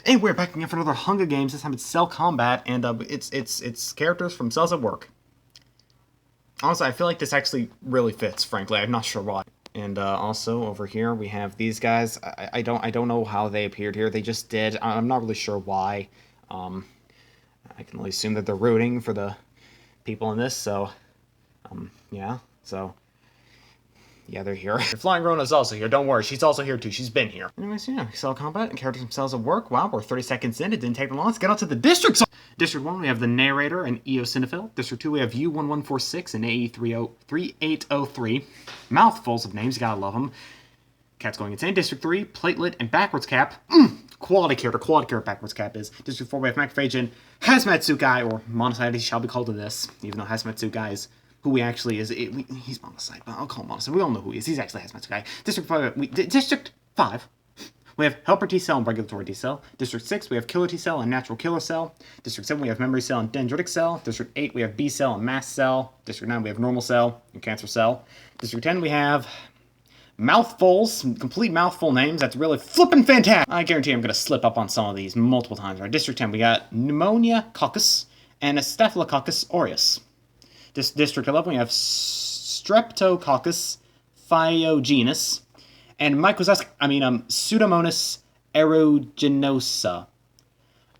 And we're back again for another Hunga Games. This time it's Cell Combat, and it's characters from Cells at Work. Honestly, I feel like this actually really fits. Frankly, I'm not sure why. And also over here we have these guys. I don't know how they appeared here. They just did. I'm not really sure why. I can only assume that they're rooting for the people in this. So, yeah. So. Yeah, they're here. Flying Rona's also here. Don't worry, she's also here too. She's been here. Anyways, yeah, Cell Combat and characters from Cells at Work. Wow, we're 30 seconds in. It didn't take long. Let's get on to the districts. District 1, we have the Narrator and Eosinophil. District 2, we have U1146 and AE3803. Mouthfuls of names, you gotta love them. Cat's going insane. District 3, Platelet and Backwards Cap. Quality character Backwards Cap is. District 4, we have Macrophage and Hazmat Suit Guy, or Monocyte, he shall be called in this, even though Hazmat Suit Guy is who he actually is. He's Monocyte, but I'll call him Monocyte. We all know who he is. He's actually Hazmat Guy. District 5, we have Helper T-Cell and Regulatory T-Cell. District 6, we have Killer T-Cell and Natural Killer Cell. District 7, we have Memory Cell and Dendritic Cell. District 8, we have B-Cell and Mast Cell. District 9, we have Normal Cell and Cancer Cell. District 10, we have mouthfuls, complete mouthful names. That's really flippin' fantastic. I guarantee I'm going to slip up on some of these multiple times. Right? District 10, we got Pneumonia Coccus and Staphylococcus aureus. District 11, we have Streptococcus pyogenes and Pseudomonas aeruginosa.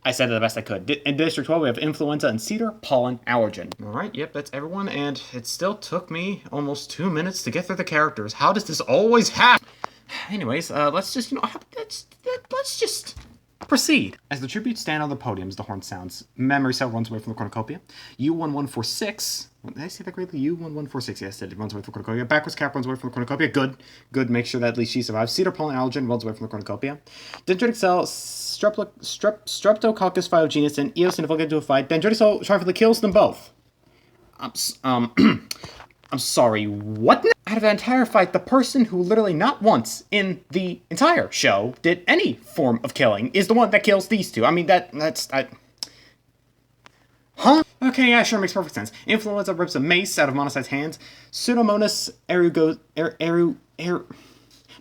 I said it the best I could. In District 12, we have influenza and cedar pollen allergen. Alright, yep, that's everyone, and it still took me almost 2 minutes to get through the characters. How does this always happen? Anyways, let's just, let's just proceed. As the tributes stand on the podiums, the horn sounds. Memory Cell runs away from the cornucopia. U1146. Did I say that correctly? U1146. Yes, it runs away from the cornucopia. Backwards Cap runs away from the cornucopia. Good. Make sure that at least she survives. Cedar pollen allergen runs away from the cornucopia. Dendritic Cell, Streptococcus pyogenes, and Eosinophil get into a fight. Dendritic Cell triumphantly kills them both. I'm sorry, what? Out of that entire fight, the person who literally not once in the entire show did any form of killing is the one that kills these two. I mean, Huh? Okay, yeah, sure, makes perfect sense. Influenza rips a mace out of Monocyte's hands. Pseudomonas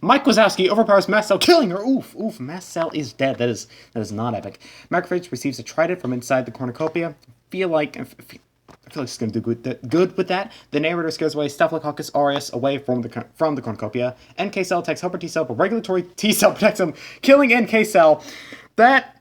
Mike Wazowski overpowers Mast Cell, killing her. Oof, Mast Cell is dead. That is not epic. Macrophage receives a trident from inside the cornucopia. I feel like it's going to do good with that. The Narrator scares away Staphylococcus aureus away from the cornucopia. NK Cell attacks Helper T-Cell, but Regulatory T-Cell protects him, killing NK Cell. That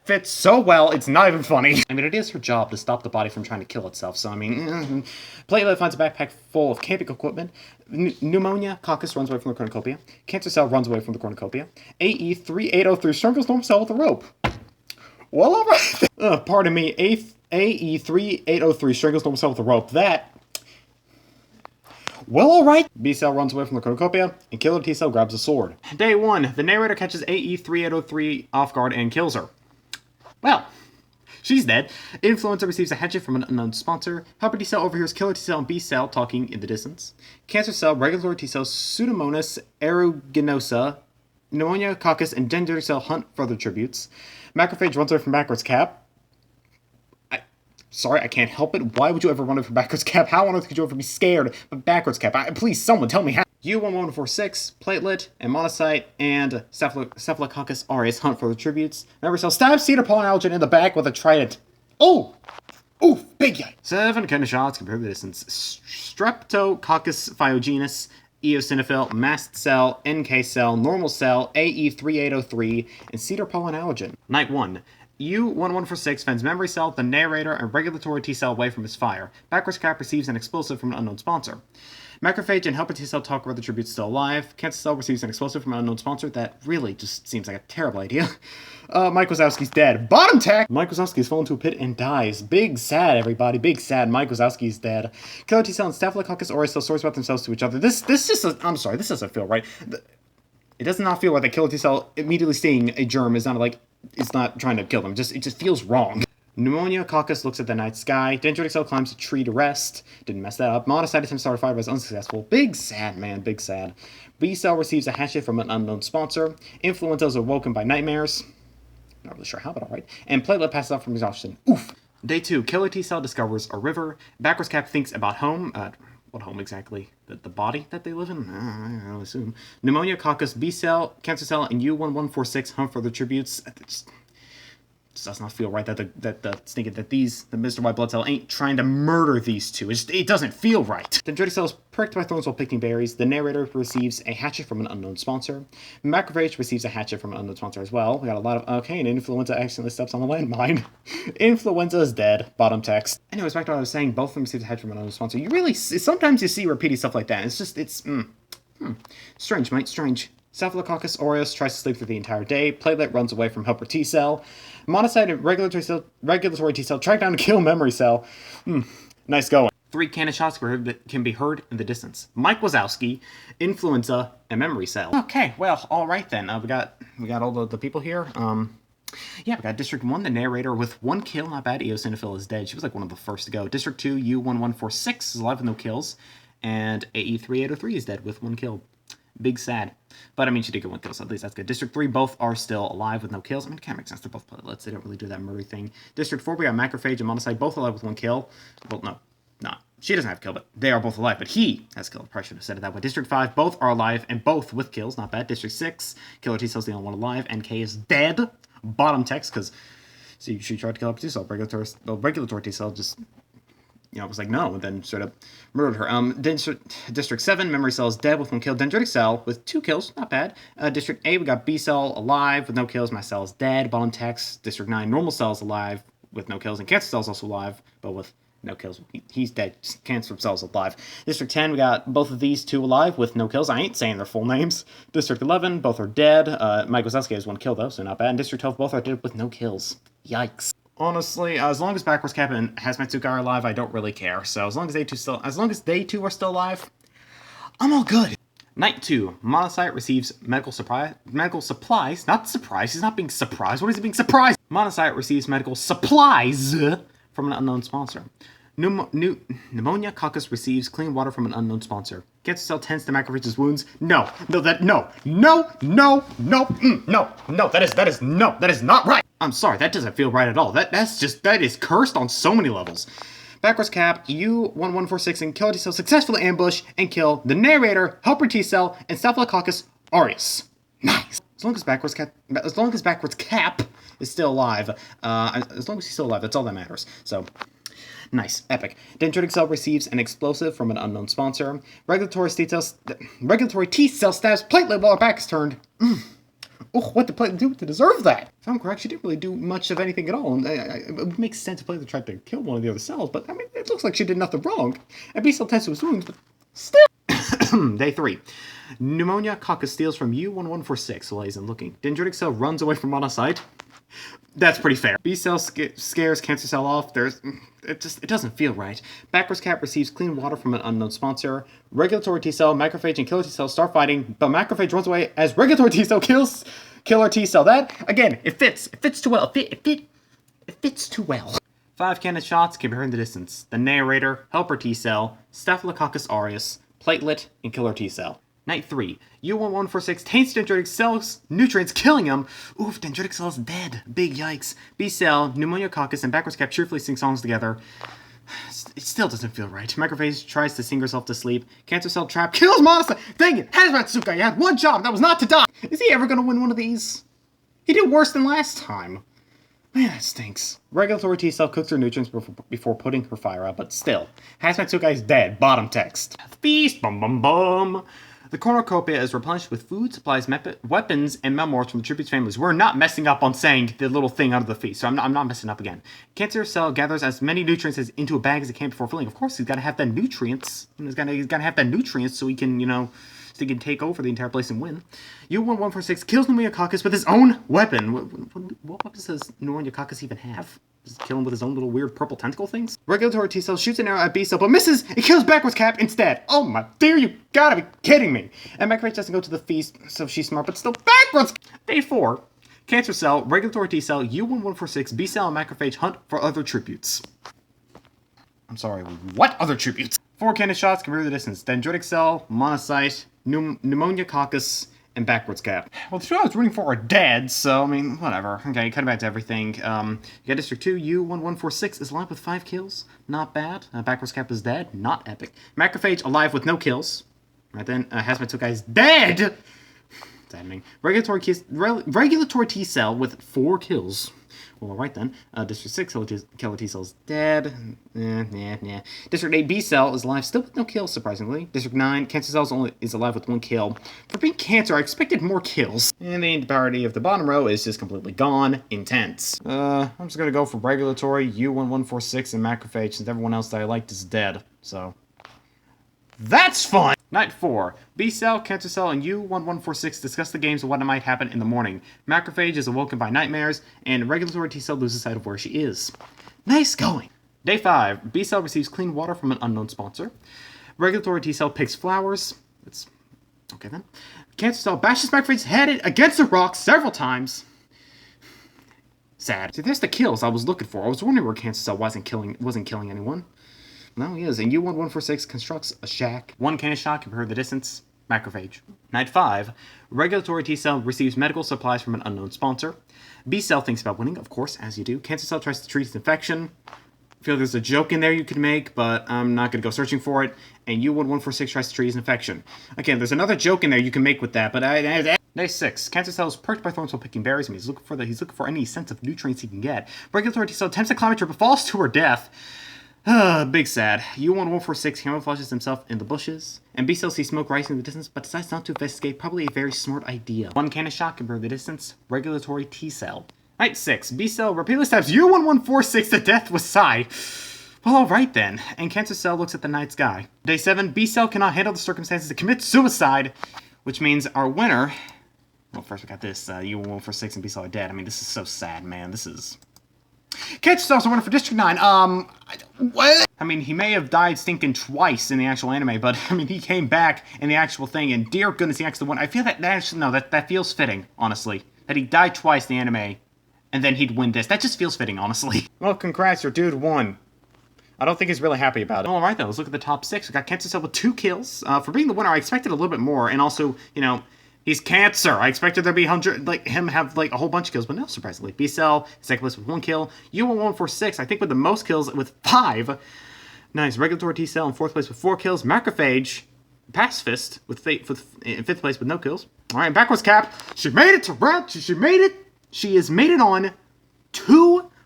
fits so well, it's not even funny. I mean, it is her job to stop the body from trying to kill itself, so I mean... Platelet finds a backpack full of camping equipment. Pneumonia Coccus runs away from the cornucopia. Cancer Cell runs away from the cornucopia. AE3803 strangles Normal Cell with a rope. Well, alright. Pardon me, AE3803 strangles Normal Cell with a rope. Well, alright. B-Cell runs away from the cornucopia, and Killer T-Cell grabs a sword. Day 1, the Narrator catches AE3803 off guard and kills her. Well, she's dead. Influenza receives a hatchet from an unknown sponsor. Helper T-Cell overhears Killer T-Cell and B-Cell talking in the distance. Cancer Cell, Regulatory T-Cell, Pseudomonas aeruginosa, Pneumonia Coccus, and Dendritic Cell hunt for other tributes. Macrophage runs away from Backwards Cap. Sorry, I can't help it. Why would you ever run away from Backwards Cap? How on earth could you ever be scared of Backwards Cap? Please, someone tell me how. U1146, Platelet, and Monocyte, and Staphylococcus aureus hunt for the tributes. Memory Cell stabs Cedar pollen allergen in the back with a trident. Oh! Oof, big yikes. 7 cannon shots compared to the distance. Streptococcus pyogenes, Eosinophil, Mast Cell, NK Cell, Normal Cell, AE3803, and Cedar pollen allergen. Night 1. U1146 fends Memory Cell, the Narrator, and Regulatory T-Cell away from his fire. Backwards Cap receives an explosive from an unknown sponsor. Macrophage and Helper T-Cell talk about the tributes still alive. Cancer Cell receives an explosive from an unknown sponsor. That really just seems like a terrible idea. Mike Wazowski's dead. Bottom tack! Mike Wazowski's fallen into a pit and dies. Big sad, everybody. Big sad. Mike Wazowski's dead. Killer T-Cell and Staphylococcus aureus tell stories about themselves to each other. This doesn't feel right. It does not feel right that Killer T-Cell immediately seeing a germ is not like... It's not trying to kill them. It just feels wrong. Pneumonia Coccus looks at the night sky. Dendritic Cell climbs a tree to rest. Didn't mess that up. Monocyte attempts to start a fire but is unsuccessful. Big sad, man. Big sad. B-Cell receives a hatchet from an unknown sponsor. Influenza is awoken by nightmares. Not really sure how, but alright. And Platelet passes out from exhaustion. Oof. Day 2. Killer T-Cell discovers a river. Backwards Cap thinks about home. what home exactly? The body that they live in? I'll assume. Pneumonia, coccus, B cell, cancer cell, and U1146 hunt for their tributes. Just does not feel right that the Mr. White Blood Cell ain't trying to murder these two. It doesn't feel right. Dendritic Cell is pricked by thorns while picking berries. The narrator receives a hatchet from an unknown sponsor. Macrophage receives a hatchet from an unknown sponsor as well. We got a lot of... Okay, and Influenza accidentally steps on the landmine. Influenza is dead. Bottom text. Anyways, back to what I was saying. Both of them received a hatchet from an unknown sponsor. You really... Sometimes you see repeating stuff like that. It's just... Strange, mate. Strange. Staphylococcus aureus tries to sleep through the entire day. Platelet runs away from helper T cell. Monocyte and regulatory T cell track down and kill memory cell. Nice going. 3 cannon shots can be heard in the distance. Mike Wazowski, influenza, and memory cell. Okay, well, all right then. We got all the people here. Yeah, we got District 1, the narrator, with 1 kill. Not bad. Eosinophil is dead. She was like one of the first to go. District 2, U1146 is alive with no kills. And AE3803 is dead with 1 kill. Big sad. But I mean, she did get 1 kill, so at least that's good. District 3, both are still alive with no kills. I mean, it kind of makes sense. They're both platelets. They don't really do that murder thing. District 4, we got Macrophage and Monocyte, both alive with 1 kill. Well, no, not. She doesn't have a kill, but they are both alive. But he has a kill. I probably should have said it that way. District 5, both are alive and both with kills. Not bad. District 6, Killer T Cell's the only one alive. NK is dead. Bottom text, because she tried to kill up T Cell. Regulatory T Cell just... it was like, no, and then straight up murdered her. District 7, Memory Cell is dead with 1 kill. Dendritic Cell with 2 kills, not bad. District 8, we got B Cell alive with no kills. My Cell is dead. Bottom text. District 9, Normal Cell is alive with no kills. And Cancer Cell is also alive, but with no kills. He's dead. Cancer Cell is alive. District 10, we got both of these 2 alive with no kills. I ain't saying their full names. District 11, both are dead. Mike Wazowski has 1 kill, though, so not bad. And District 12, both are dead with no kills. Yikes. Honestly, as long as Backwards Cap and Hazmat Suka are alive, I don't really care. So as long as they two are still alive, I'm all good. Night 2, Monocyte receives medical supplies. Not surprise. He's not being surprised. What is he being surprised? Monocyte receives medical supplies from an unknown sponsor. Pneumonia Coccus receives clean water from an unknown sponsor. Cancer Cell tends to Macrophage's wounds. No, that is not right. I'm sorry, that doesn't feel right at all. That is cursed on so many levels. Backwards Cap, U1146 and Killer T Cell successfully ambush and kill the narrator, helper T Cell, and Staphylococcus aureus. Nice. As long as Backwards Cap is still alive, as long as he's still alive, that's all that matters. So. Nice. Epic. Dendritic Cell receives an explosive from an unknown sponsor. Regulatory T Cell stabs platelet while her back is turned. Oh, what did platelet do to deserve that? If I'm correct, she didn't really do much of anything at all. It makes sense if platelet tried to kill one of the other cells, but I mean, it looks like she did nothing wrong. And B Cell tends to his wounds, but still. Day 3. Pneumonia Coccus steals from U1146 while he's looking. Dendritic Cell runs away from Monocyte. That's pretty fair. B Cell scares Cancer Cell off. It doesn't feel right. Backwards Cap receives clean water from an unknown sponsor. Regulatory T Cell, Macrophage, and Killer T Cell start fighting, but Macrophage runs away as Regulatory T Cell kills Killer T Cell. That, again, it fits. It fits too well. It fits too well. 5 cannon shots can be heard in the distance. The narrator, helper T Cell, Staphylococcus aureus, platelet, and Killer T Cell. Night 3. U1146 taints Dendritic Cell's nutrients, killing him. Oof, Dendritic Cell's dead. Big yikes. B Cell, Pneumonia Coccus, and Backwards Cap cheerfully sing songs together. It still doesn't feel right. Macrophage tries to sing herself to sleep. Cancer Cell trap kills Monocyte. Dang it, Hazmat Suka, you had 1 job, that was not to die. Is he ever going to win one of these? He did worse than last time. Man, that stinks. Regulatory T Cell cooks her nutrients before putting her fire out, but still. Hazmat Suka is dead. Bottom text. Feast. Bum bum bum. The cornucopia is replenished with food, supplies, weapons, and memoirs from the tributes' families. We're not messing up on saying the little thing out of the feast, so I'm not messing up again. Cancer Cell gathers as many nutrients into a bag as it can before filling. Of course, he's got to have the nutrients. He's got to have the nutrients so he can, so he can take over the entire place and win. U1146 kills Pneumonia Coccus with his own weapon. What weapons does Pneumonia Coccus even have? Just kill him with his own little weird purple tentacle things? Regulatory T Cell shoots an arrow at B Cell, but misses and kills Backwards Cap instead. Oh my dear, you gotta be kidding me. And Macrophage doesn't go to the feast, so she's smart, but still backwards. Day 4. Cancer Cell, Regulatory T Cell, U1146, B Cell, and Macrophage hunt for other tributes. I'm sorry, what other tributes? 4 cannon shots can rear the distance. Dendritic Cell, Monocyte, Pneumonia Coccus, and backwards cap. Well, the two I was rooting for are dead, so, I mean, whatever. Okay, cutting back to everything. You got District 2, U1146 is alive with 5 kills. Not bad. Backwards cap is dead. Not epic. Macrophage alive with no kills. Right then, Hazmat 2 guys dead! Saddening. Regulatory T-Cell with 4 kills. Well, alright then. District 6, Killer T-Cell's dead. District 8, B-Cell is alive, still with no kills, surprisingly. District 9, Cancer Cell is alive with 1 kill. For being Cancer, I expected more kills. And the entirety of the bottom row is just completely gone. Intense. I'm just gonna go for Regulatory, U1146, and Macrophage, since everyone else that I liked is dead. So, that's fun! Night 4. B-Cell, Cancer Cell, and U1146 discuss the games and what might happen in the morning. Macrophage is awoken by nightmares, and Regulatory T-Cell loses sight of where she is. Nice going! Day 5. B-Cell receives clean water from an unknown sponsor. Regulatory T-Cell picks flowers. It's... okay then. Cancer Cell bashes Macrophage's head against a rock several times. Sad. See, there's the kills I was looking for. I was wondering where Cancer Cell wasn't killing anyone. No, he is. And U1146 constructs a shack. 1 cannon shot can heard the distance. Macrophage. Night 5. Regulatory T-Cell receives medical supplies from an unknown sponsor. B-Cell thinks about winning, of course, as you do. Cancer Cell tries to treat his infection. I feel there's a joke in there you could make, but I'm not going to go searching for it. And U1146 tries to treat his infection. Again, there's another joke in there you can make with that, but Day 6. Cancer Cell is perked by thorns while picking berries, and he's looking for any sense of nutrients he can get. Regulatory T-Cell attempts to climb a tree, but falls to her death. Big sad. U1146 camouflages himself in the bushes, and B-Cell sees smoke rising in the distance, but decides not to investigate. Probably a very smart idea. 1 cannon shot can burn the distance. Regulatory T-Cell. Night 6. B-Cell repeatedly stabs U1146 to death with Psy. Well, alright then. And Cancer Cell looks at the night sky. Day 7. B-Cell cannot handle the circumstances to commit suicide, which means our winner... well, first we got this. U1146 and B-Cell are dead. I mean, this is so sad, man. This is... Cancer Cell's a winner for District 9. What? I mean, he may have died stinking twice in the actual anime, but, I mean, he came back in the actual thing, and dear goodness, he actually won. I feel that actually, no, that feels fitting, honestly. That he died twice in the anime, and then he'd win this. That just feels fitting, honestly. Well, congrats, your dude won. I don't think he's really happy about it. Alright, though, let's look at the top 6. We got Cancer Cell with 2 kills. For being the winner, I expected a little bit more, and also, you know... he's Cancer. I expected there to be him have a whole bunch of kills, but no, surprisingly. B-Cell, second place with 1 kill. U1146, I think with the most kills with 5. Nice. Regulatory T-Cell in 4th place with 4 kills. Macrophage, Pacifist in 5th place with no kills. All right, backwards cap. She made it to round 2. She made it. She has made it on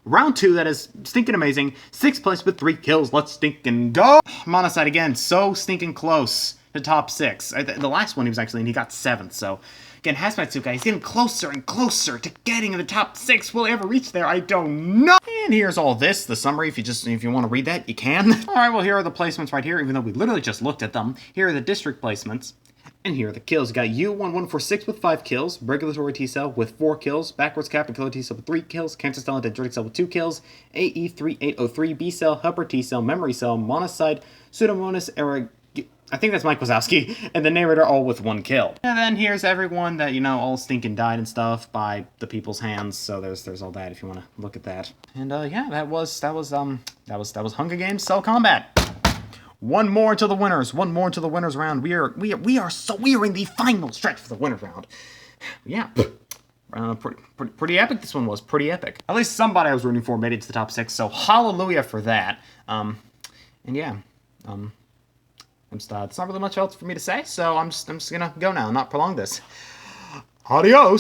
round 2. That is stinking amazing. 6th place with 3 kills. Let's stinking go. Monocyte again, so stinking close. The top 6. The last one he was actually in, he got 7th, so... again, Hazmat 2 guy, he's getting closer and closer to getting in the top 6. Will he ever reach there? I don't know! And here's all this, the summary, if you want to read that, you can. Alright, well, here are the placements right here, even though we literally just looked at them. Here are the district placements. And here are the kills. You got U1146 with 5 kills, Regulatory T-Cell with 4 kills, Backwards Cap and Killer T-Cell with 3 kills, Cancer Cell and Dendritic Cell with 2 kills, AE3803, B-Cell, Helper T-Cell, Memory Cell, Monocyte, Pseudomonas I think that's Mike Wazowski, and the narrator all with 1 kill. And then here's everyone that, you know, all stinking died and stuff by the people's hands, so there's all that if you want to look at that. And yeah, that was Hunga Gamez Cell Combat. One more until the winners. One more until the winners round. We are in the final stretch for the winners round. Yeah. Pretty epic this one was. Pretty epic. At least somebody I was rooting for made it to the top 6, so hallelujah for that. And yeah. It's not really much else for me to say, so I'm just gonna go now and not prolong this. Adios!